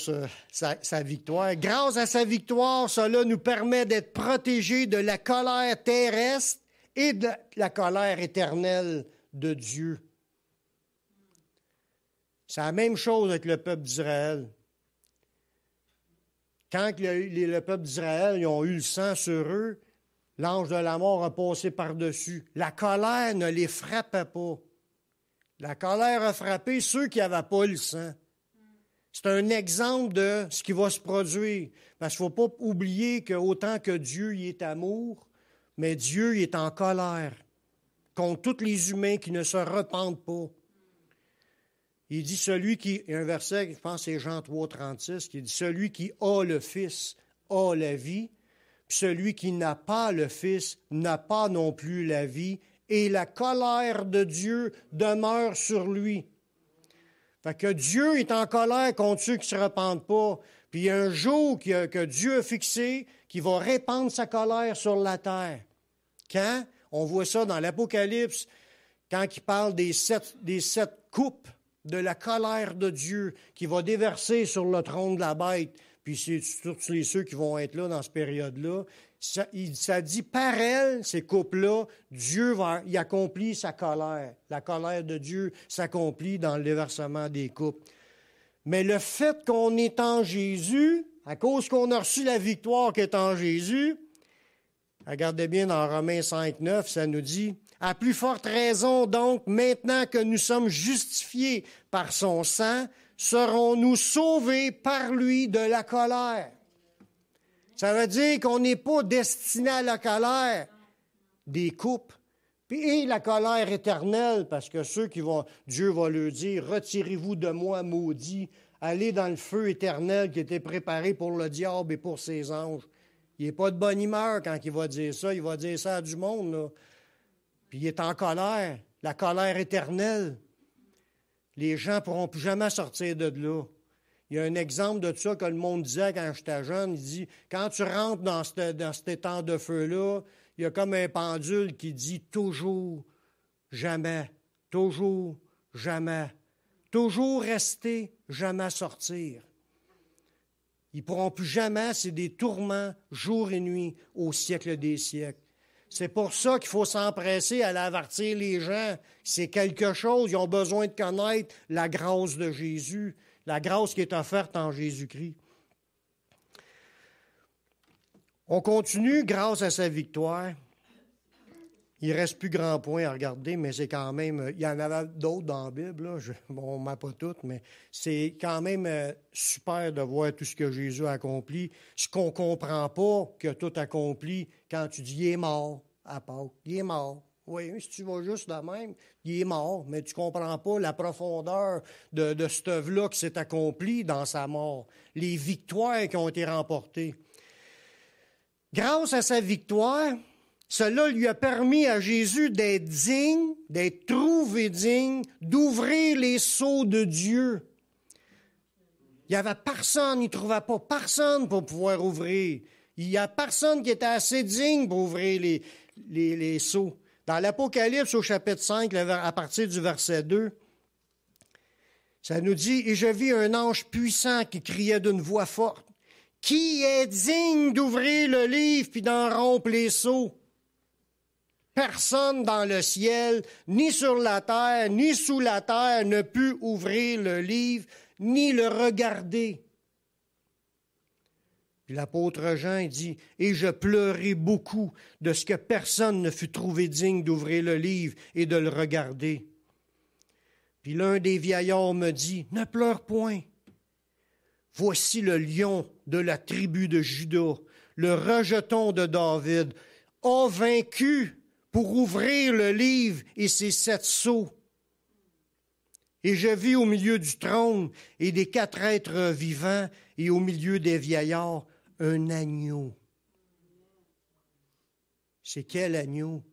sa victoire. Grâce à sa victoire, cela nous permet d'être protégés de la colère terrestre et de la colère éternelle de Dieu. C'est la même chose avec le peuple d'Israël. Quand le peuple d'Israël ils ont eu le sang sur eux, l'ange de la mort a passé par-dessus. La colère ne les frappait pas. La colère a frappé ceux qui n'avaient pas le sang. C'est un exemple de ce qui va se produire. Parce qu'il ne faut pas oublier qu'autant que Dieu y est amour, mais Dieu y est en colère contre tous les humains qui ne se repentent pas. Il dit celui qui, il y a un verset, je pense que c'est Jean 3, 36, qui dit celui qui a le Fils a la vie, puis celui qui n'a pas le Fils n'a pas non plus la vie, et la colère de Dieu demeure sur lui. Fait que Dieu est en colère contre ceux qui ne se repentent pas. Puis il y a un jour que Dieu a fixé qui va répandre sa colère sur la terre. Quand? On voit ça dans l'Apocalypse, quand il parle des sept coupes de la colère de Dieu qui va déverser sur le trône de la bête. Puis c'est tous ceux qui vont être là dans cette période-là. Ça dit par elles, ces coupes-là, Dieu il accomplit sa colère. La colère de Dieu s'accomplit dans le déversement des coupes. Mais le fait qu'on est en Jésus, à cause qu'on a reçu la victoire qui est en Jésus, regardez bien dans Romains 5, 9, ça nous dit « À plus forte raison, donc, maintenant que nous sommes justifiés par son sang, serons-nous sauvés par lui de la colère. » Ça veut dire qu'on n'est pas destiné à la colère des coupes. Et la colère éternelle, parce que Dieu va leur dire, « Retirez-vous de moi, maudits, allez dans le feu éternel qui était préparé pour le diable et pour ses anges. » Il n'est pas de bonne humeur quand il va dire ça à du monde, là. Puis il est en colère, la colère éternelle. Les gens ne pourront plus jamais sortir de là. Il y a un exemple de ça que le monde disait quand j'étais jeune. Il dit, quand tu rentres dans cet étang de feu-là, il y a comme un pendule qui dit toujours, jamais, toujours, jamais. Toujours rester, jamais sortir. Ils ne pourront plus jamais, c'est des tourments jour et nuit au siècle des siècles. C'est pour ça qu'il faut s'empresser à aller avertir les gens. C'est quelque chose, ils ont besoin de connaître la grâce de Jésus, la grâce qui est offerte en Jésus-Christ. On continue grâce à sa victoire. Il ne reste plus grand point à regarder, mais c'est quand même... Il y en avait d'autres dans la Bible, là. On ne met pas toutes, mais c'est quand même super de voir tout ce que Jésus a accompli. Ce qu'on ne comprend pas qu'il a tout accompli quand tu dis « il est mort » à Pâques. Il est mort. Oui, si tu vas juste de même, il est mort, mais tu ne comprends pas la profondeur de cette œuvre-là qui s'est accomplie dans sa mort, les victoires qui ont été remportées. Grâce à sa victoire... Cela lui a permis à Jésus d'être digne, d'être trouvé digne, d'ouvrir les sceaux de Dieu. Il n'y avait personne, il ne trouvait pas personne pour pouvoir ouvrir. Il n'y a personne qui était assez digne pour ouvrir les sceaux. Dans l'Apocalypse, au chapitre 5, à partir du verset 2, ça nous dit « Et je vis un ange puissant qui criait d'une voix forte, Qui est digne d'ouvrir le livre puis d'en rompre les sceaux? Personne dans le ciel, ni sur la terre, ni sous la terre ne put ouvrir le livre, ni le regarder. Puis l'apôtre Jean dit, « Et je pleurai beaucoup de ce que personne ne fut trouvé digne d'ouvrir le livre et de le regarder. » Puis l'un des vieillards me dit, « Ne pleure point. Voici le lion de la tribu de Juda, le rejeton de David, a vaincu pour ouvrir le livre et ses 7 sceaux. Et je vis au milieu du trône et des 4 êtres vivants et au milieu des vieillards un agneau. » C'est quel agneau?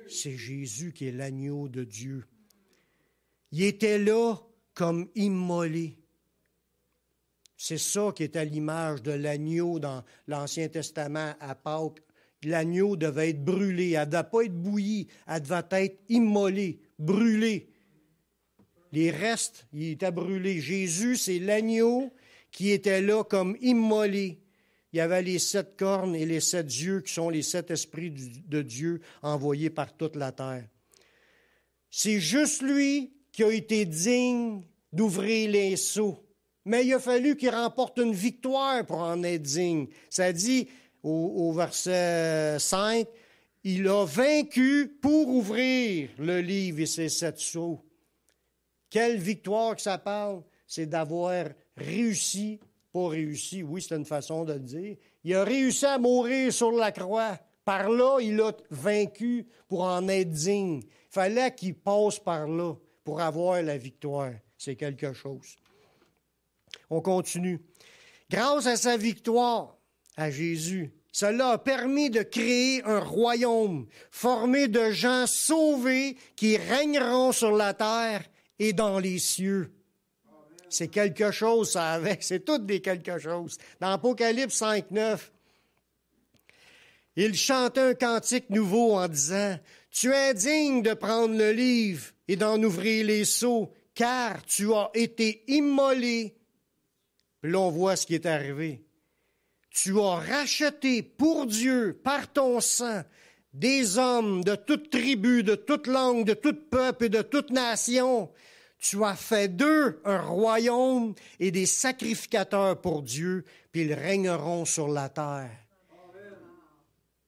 C'est Jésus qui est l'agneau de Dieu. Il était là comme immolé. C'est ça qui est à l'image de l'agneau dans l'Ancien Testament à Pâques. L'agneau devait être brûlé, elle ne devait pas être bouillie, elle devait être immolée, brûlée. Les restes, ils étaient brûlés. Jésus, c'est l'agneau qui était là comme immolé. Il y avait les 7 cornes et les 7 yeux qui sont les 7 esprits de Dieu envoyés par toute la terre. C'est juste lui qui a été digne d'ouvrir les sceaux. Mais il a fallu qu'il remporte une victoire pour en être digne. Ça dit au verset 5, « Il a vaincu pour ouvrir le livre et ses 7 sceaux. » Quelle victoire que ça parle? C'est d'avoir réussi, pas réussi, oui, c'est une façon de le dire. Il a réussi à mourir sur la croix. Par là, il a vaincu pour en être digne. Il fallait qu'il passe par là pour avoir la victoire. C'est quelque chose. On continue. Grâce à sa victoire, à Jésus, cela a permis de créer un royaume formé de gens sauvés qui régneront sur la terre et dans les cieux. C'est quelque chose, ça, avec. C'est tout des quelque chose. Dans Apocalypse 5, 9, il chantait un cantique nouveau en disant, « Tu es digne de prendre le livre et d'en ouvrir les sceaux, car tu as été immolé. » Puis là, on voit ce qui est arrivé. Tu as racheté pour Dieu, par ton sang, des hommes de toute tribu, de toute langue, de tout peuple et de toute nation. Tu as fait d'eux un royaume et des sacrificateurs pour Dieu, puis ils régneront sur la terre.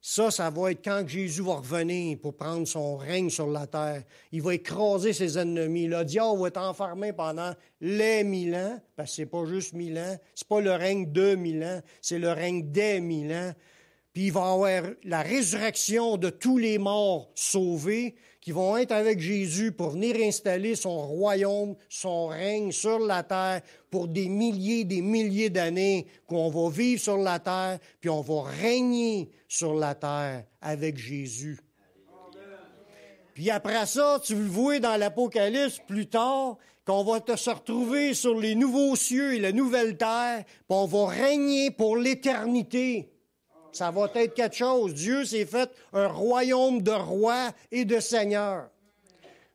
Ça va être quand Jésus va revenir pour prendre son règne sur la terre. Il va écraser ses ennemis. Le diable va être enfermé pendant les 1000 ans, parce que c'est pas juste 1000 ans, c'est pas le règne de 1000 ans, c'est le règne des 1000 ans. Puis il va y avoir la résurrection de tous les morts sauvés qui vont être avec Jésus pour venir installer son royaume, son règne sur la terre pour des milliers d'années qu'on va vivre sur la terre, puis on va régner sur la terre avec Jésus. Puis après ça, tu le vois dans l'Apocalypse plus tard, qu'on va se retrouver sur les nouveaux cieux et la nouvelle terre, puis on va régner pour l'éternité. Ça va être quelque chose. Dieu s'est fait un royaume de rois et de seigneurs.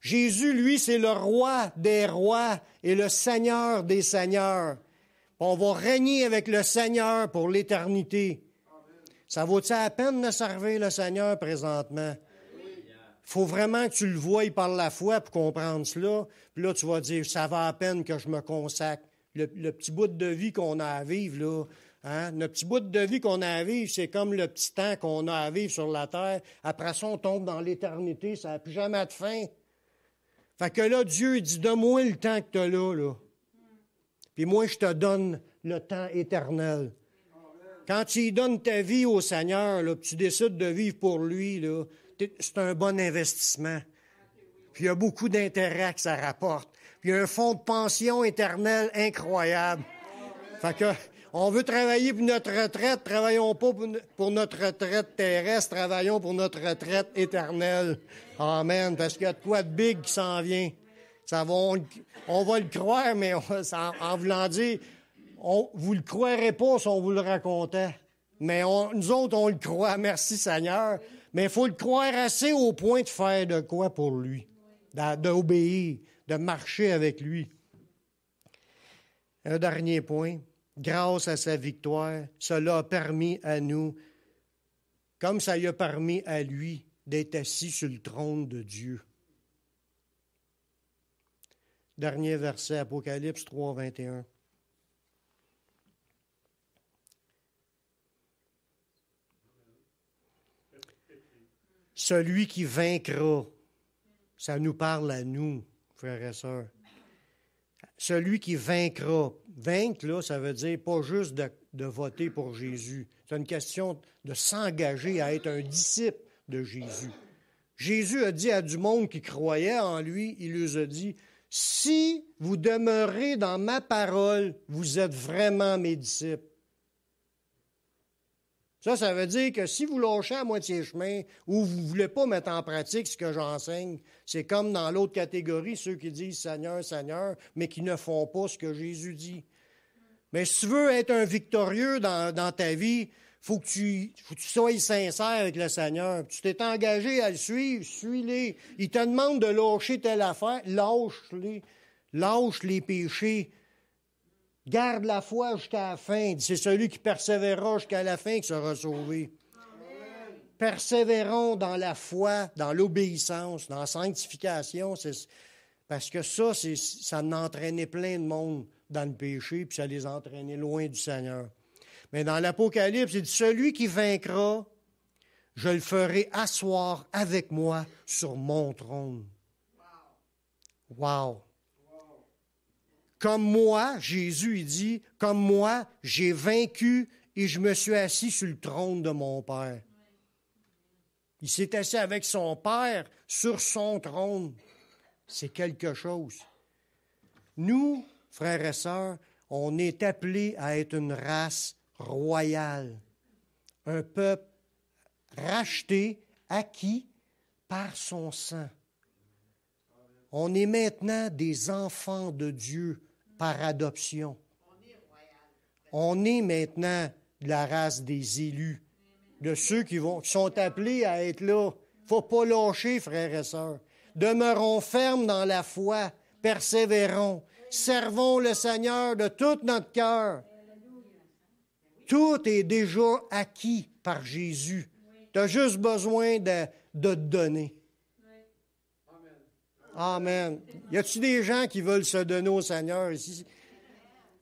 Jésus, lui, c'est le roi des rois et le seigneur des seigneurs. On va régner avec le Seigneur pour l'éternité. Ça vaut-il la peine de servir le Seigneur présentement? Il faut vraiment que tu le voies par la foi pour comprendre cela. Puis là, tu vas dire, ça va à peine que je me consacre. Le petit bout de vie qu'on a à vivre, là, hein? Le petit bout de vie qu'on a à vivre, c'est comme le petit temps qu'on a à vivre sur la terre. Après ça, on tombe dans l'éternité, ça n'a plus jamais de fin. Fait que là, Dieu dit, donne-moi le temps que tu as là. Puis moi, je te donne le temps éternel. Quand tu lui donnes ta vie au Seigneur, là, puis tu décides de vivre pour lui, là, c'est un bon investissement. Puis il y a beaucoup d'intérêts que ça rapporte. Puis il y a un fonds de pension éternel incroyable. Fait que on veut travailler pour notre retraite, travaillons pas pour notre retraite terrestre, travaillons pour notre retraite éternelle. Amen. Parce qu'il y a de quoi de big qui s'en vient. On va le croire, mais en voulant dire, vous le croirez pas si on vous le racontait. Mais nous autres, on le croit. Merci Seigneur. Mais il faut le croire assez au point de faire de quoi pour lui. D'obéir, de marcher avec lui. Un dernier point. grâce à sa victoire, cela a permis à nous, comme ça lui a permis à lui, d'être assis sur le trône de Dieu. Dernier verset, Apocalypse 3, 21. Celui qui vaincra, ça nous parle à nous, frères et sœurs. Celui qui vaincra. Vaincre, là, ça veut dire pas juste de voter pour Jésus. C'est une question de s'engager à être un disciple de Jésus. Jésus a dit à du monde qui croyait en lui, il leur a dit, « Si vous demeurez dans ma parole, vous êtes vraiment mes disciples. » Ça veut dire que si vous lâchez à moitié chemin ou vous ne voulez pas mettre en pratique ce que j'enseigne, c'est comme dans l'autre catégorie, ceux qui disent « Seigneur, Seigneur », mais qui ne font pas ce que Jésus dit. Mais si tu veux être un victorieux dans ta vie, faut que tu sois sincère avec le Seigneur. Tu t'es engagé à le suivre, suis-les. Il te demande de lâcher telle affaire, lâche-les. Lâche les péchés. Garde la foi jusqu'à la fin. C'est celui qui persévérera jusqu'à la fin qui sera sauvé. Amen. Persévérons dans la foi, dans l'obéissance, dans la sanctification. Parce que ça en entraînait plein de monde dans le péché, puis ça les entraînait loin du Seigneur. Mais dans l'Apocalypse, il dit, celui qui vaincra, je le ferai asseoir avec moi sur mon trône. Wow! Comme moi, Jésus, il dit, comme moi, j'ai vaincu et je me suis assis sur le trône de mon Père. Il s'est assis avec son Père sur son trône. C'est quelque chose. Nous, frères et sœurs, on est appelés à être une race royale, un peuple racheté, acquis par son sang. On est maintenant des enfants de Dieu par adoption. On est maintenant de la race des élus, de ceux qui sont appelés à être là. Il ne faut pas lâcher, frères et sœurs. Demeurons fermes dans la foi, persévérons, servons le Seigneur de tout notre cœur. Tout est déjà acquis par Jésus. Tu as juste besoin de te donner. Amen. Y a-t-il des gens qui veulent se donner au Seigneur ici?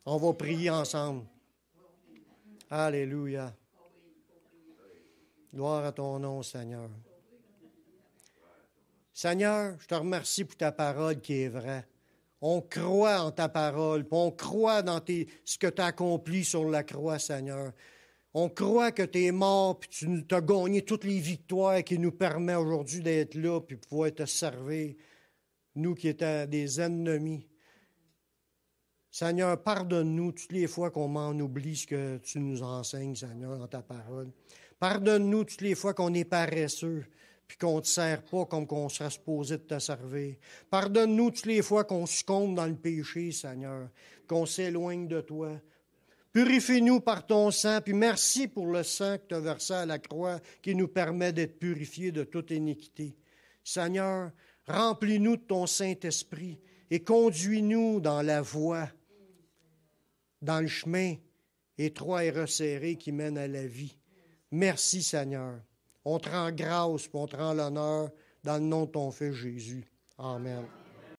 On va prier ensemble. Alléluia. Gloire à ton nom, Seigneur. Seigneur, je te remercie pour ta parole qui est vraie. On croit en ta parole, puis on croit dans ce que tu as accompli sur la croix, Seigneur. On croit que tu es mort, puis tu as gagné toutes les victoires qui nous permettent aujourd'hui d'être là, puis pouvoir te servir. Nous qui étions des ennemis. Seigneur, pardonne-nous toutes les fois qu'on m'en oublie ce que tu nous enseignes, Seigneur, dans ta parole. Pardonne-nous toutes les fois qu'on est paresseux, puis qu'on ne te sert pas comme qu'on serait supposé de te servir. Pardonne-nous toutes les fois qu'on succombe dans le péché, Seigneur, qu'on s'éloigne de toi. Purifie-nous par ton sang, puis merci pour le sang que tu as versé à la croix qui nous permet d'être purifiés de toute iniquité. Seigneur, remplis-nous de ton Saint-Esprit et conduis-nous dans la voie, dans le chemin étroit et resserré qui mène à la vie. Merci, Seigneur. On te rend grâce, on te rend l'honneur dans le nom de ton Fils Jésus. Amen.